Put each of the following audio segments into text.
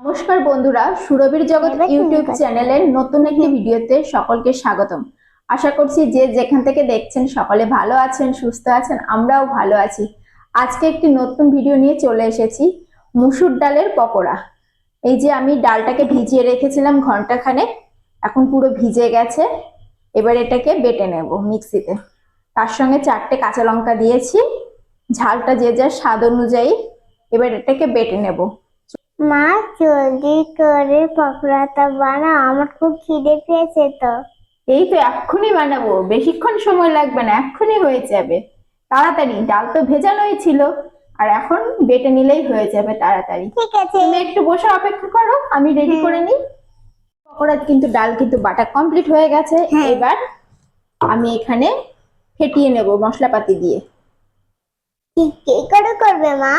নমস্কার বন্ধুরা, সুরভির জগৎ ইউটিউব চ্যানেলের নতুন একটি ভিডিওতে সকলকে স্বাগতম। আশা করছি যে যেখান থেকে দেখছেন সকলে ভালো আছেন, সুস্থ আছেন, আমরাও ভালো আছি। আজকে একটি নতুন ভিডিও নিয়ে চলে এসেছি, মুসুর ডালের পকোড়া। এই যে আমি ডালটাকে ভিজিয়ে রেখেছিলাম ঘন্টাখানেক, এখন পুরো ভিজে গেছে। এবার এটাকে বেটে নেব মিক্সিতে। তার সঙ্গে 4টে কাঁচা লঙ্কা দিয়েছি, ঝালটা যে যার স্বাদ অনুযায়ী। এবার এটাকে বেটে নেব। মা, জলদি করে পকোড়াটা বানাও, আমার খুব খিদে পেয়েছে তো। এই তো এক্ষুনি বানাবো, বেশিক্ষণ সময় লাগবে না, এক্ষুনি হয়ে যাবে। তাড়াতাড়ি, ডাল তো ভেজানোই ছিল, আর এখন বেটে নিলেই হয়ে যাবে তাড়াতাড়ি। ঠিক আছে, তুমি একটু বসে অপেক্ষা করো, আমি রেডি করে নিই। পকোড়া কিন্তু ডাল কিন্তু বাটা কমপ্লিট হয়ে গেছে। এবার আমি এখানে ফেটিয়ে নেব মশলাপাতি দিয়ে। কি করে করবে মা?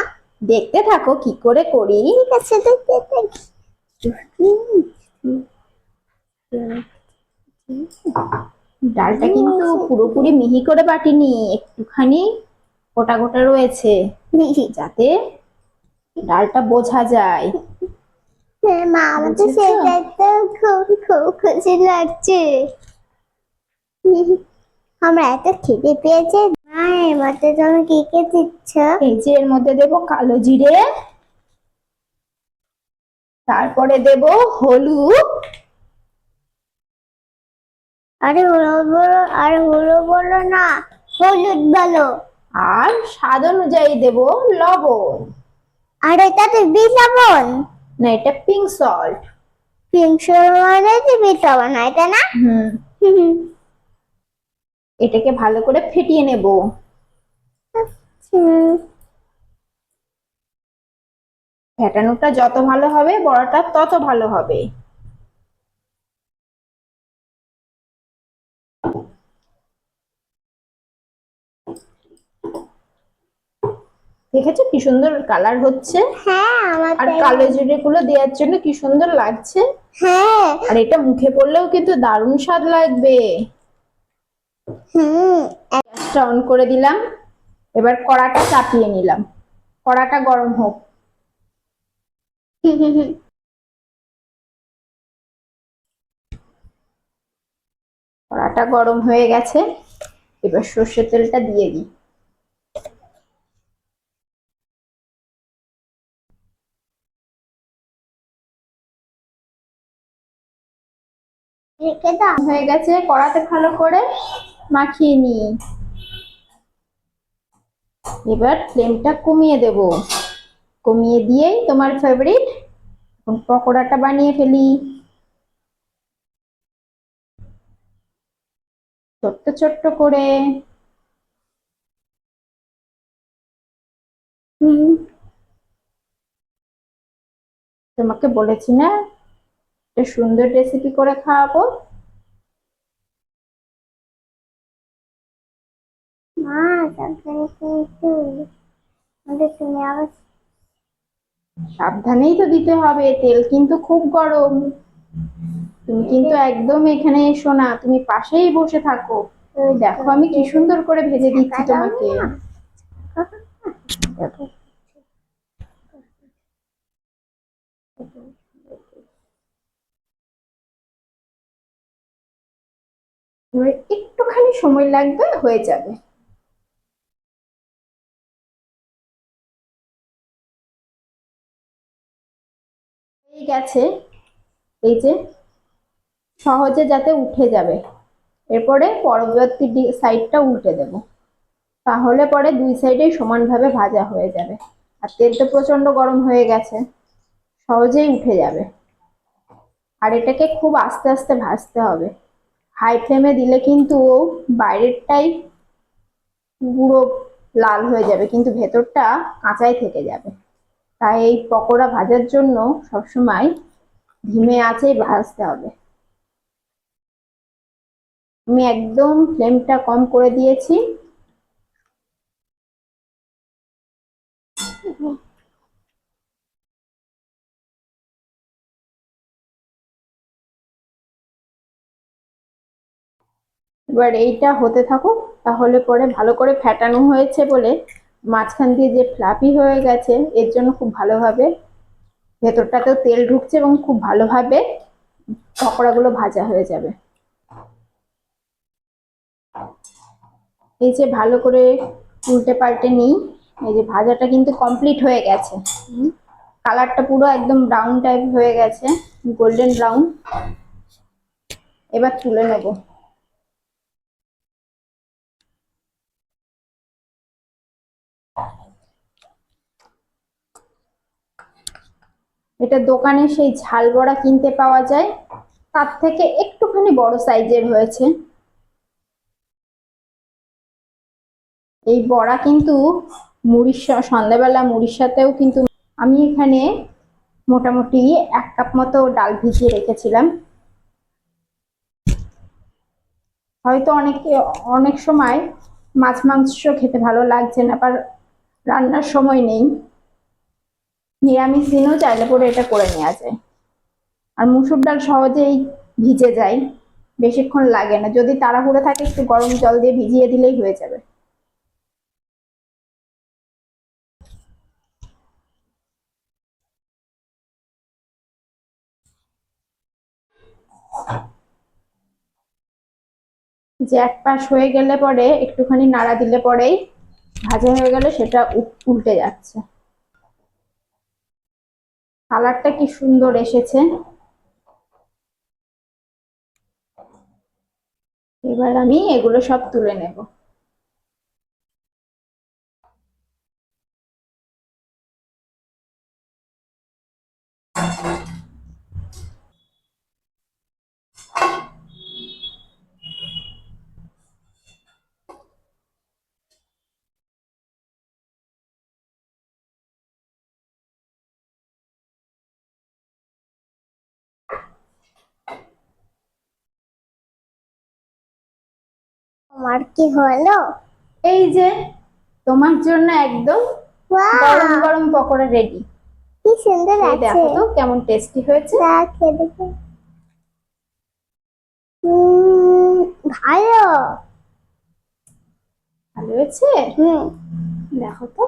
দেখতে থাকো কি করে করি। ঠিক আছে, দেখতে থাকি। ডালটা কিন্তু পুরোপুরি মিহি করে বাটিনি, একটুখানি গোটা গোটা রয়েছে, যাতে ডালটা বোঝা যায়। মা, আমার তো সেটাই তো খুব খুব খুশি লাগছে। আমরা এত খিদে পেয়েছে। মা, এর মধ্যে তুমি কি কি দিচ্ছ? এই যে এর মধ্যে দেব কালো জিরে, তারপরে দেব হলুদ, আরে হলুদ বলো, আর হলুদ বলো না, হলুদ বলো। আর স্বাদ অনুযায়ী দেব লবণ। আর এটা দিবি লবণ? না, এটা পিঙ্ক সল্ট। পিঙ্ক মানে দিবি লবণ, এটা না? এটাকে ভালো করে ফেটিয়ে নেব। ফেটানোটা যত ভালো হবে, বড়াটা তত ভালো হবে। দেখেছো কি সুন্দর কালার হচ্ছে? হ্যাঁ, আর কালো জিরে গুলো দেওয়ার জন্য কি সুন্দর লাগছে। হ্যাঁ, আর এটা মুখে পড়লেও কিন্তু দারুণ স্বাদ লাগবে। গ্যাসটা অন করে দিলাম। এবার কড়াটা চাপিয়ে নিলাম, কড়াটা গরম হোক। কড়াটা গরম হয়ে গেছে, এবার সর্ষের তেলটা দিয়ে দিই। হয়ে গেছে, কড়াতে ভালো করে মাখিয়ে নিই। এবার ফ্লেমটা কমিয়ে দেব, কমিয়ে দিয়েই তোমার ফেভারিট পকোড়াটা বানিয়ে ফেলি। ছোট্ট ছোট্ট করে। তোমাকে বলেছি না একটা সুন্দর রেসিপি করে খাওয়াবো। মা, তুমি আবার সাবধানেই তো দিতে হবে, তেল কিন্তু খুব গরম। তুমি কিন্তু একদম এখানে এসো না, তুমি পাশেই বসে থাকো। দেখো আমি কি সুন্দর করে ভেজে দিচ্ছি তোমাকে। একটুখানি সময় লাগবে, হয়ে যাবে। হয়ে গেছে, এই যে সহজে যাতে উঠে যাবে। এরপরে পরবর্তী সাইডটা উল্টে দেব, তাহলে পরে দুই সাইডেই সমানভাবে ভাজা হয়ে যাবে। আর তেল তো প্রচন্ড গরম হয়ে গেছে, সহজেই উঠে যাবে। আর এটাকে খুব আস্তে আস্তে ভাজতে হবে, হাই ফ্লেমে দিলে কিন্তু বাইরেরটাই পুরো লাল হয়ে যাবে, কিন্তু ভেতরটা কাঁচাই থেকে যাবে। তাই এই পকোড়া ভাজার জন্য সবসময় ধিমে আঁচেই ভাজতে হবে। আমি একদম ফ্লেমটা কম করে দিয়েছি। এবার এইটা হতে থাকুক, তাহলে পরে ভালো করে ফেটানো হয়েছে বলে মাঝখান দিয়ে যে ফ্লাফি হয়ে গেছে, এর জন্য খুব ভালোভাবে ভেতরটাতেও তেল ঢুকছে এবং খুব ভালোভাবে পকোড়াগুলো ভাজা হয়ে যাবে। এই যে ভালো করে উল্টে পাল্টে নিই। এই যে ভাজাটা কিন্তু কমপ্লিট হয়ে গেছে। কালারটা পুরো একদম ব্রাউন টাইপ হয়ে গেছে, গোল্ডেন ব্রাউন। এবার তুলে নেব। এটা দোকানে সেই ঝাল বড়া কিনতে পাওয়া যায়, তার থেকে একটুখানি বড় সাইজের হয়েছে। এই বড়া কিন্তু সন্ধ্যাবেলা মুড়ির সাথেও কিন্তু। আমি এখানে মোটামুটি 1 কাপ মতো ডাল ভিজিয়ে রেখেছিলাম। হয়তো অনেক সময় মাছ মাংস খেতে ভালো লাগছে না, আবার রান্নার সময় নেই, নিরামিষ দিনেও চাইলে পরে এটা করে নেওয়া যায়। আর মুসুর ডাল সহজেই ভিজে যায়, বেশিক্ষণ লাগে না। যদি তাড়াহুড়ো থাকে একটু গরম জল দিয়ে ভিজিয়ে দিলেই হয়ে যাবে। যে এক পাশ হয়ে গেলে পরে একটুখানি নাড়া দিলে পরেই ভাজা হয়ে গেলে সেটা উল্টে যাচ্ছে। কালারটা কি সুন্দর এসেছে। এবার আমি এগুলো সব তুলে নেব। আমার কি হলো? এই যে তোমার জন্য একদম গরম ওয়াও, গরম পকোড়া রেডি। কি সুন্দর এই আছে। দেখো তো কেমন টেস্টি হয়েছে। খেয়ে দেখো। ভালো। ভালো হয়েছে। হুম, দেখো তো।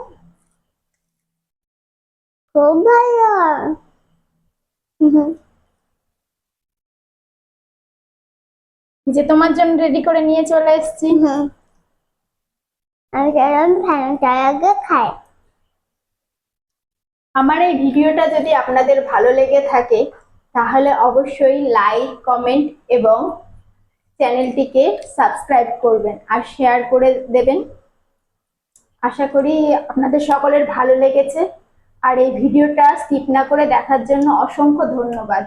খুব ভালো। হুম, যে তোমার জন্য রেডি করে নিয়ে চলে এসেছি। হুম। আমি যেরকম ফ্যানটার আগে খাই। আমার এই ভিডিওটা যদি আপনাদের ভালো লেগে থাকে তাহলে অবশ্যই লাইক, কমেন্ট এবং চ্যানেলটিকে সাবস্ক্রাইব করবেন আর শেয়ার করে দেবেন। আশা করি আপনাদের সকলের ভালো লেগেছে। আর এই ভিডিওটা স্কিপ না করে দেখার জন্য অসংখ্য ধন্যবাদ।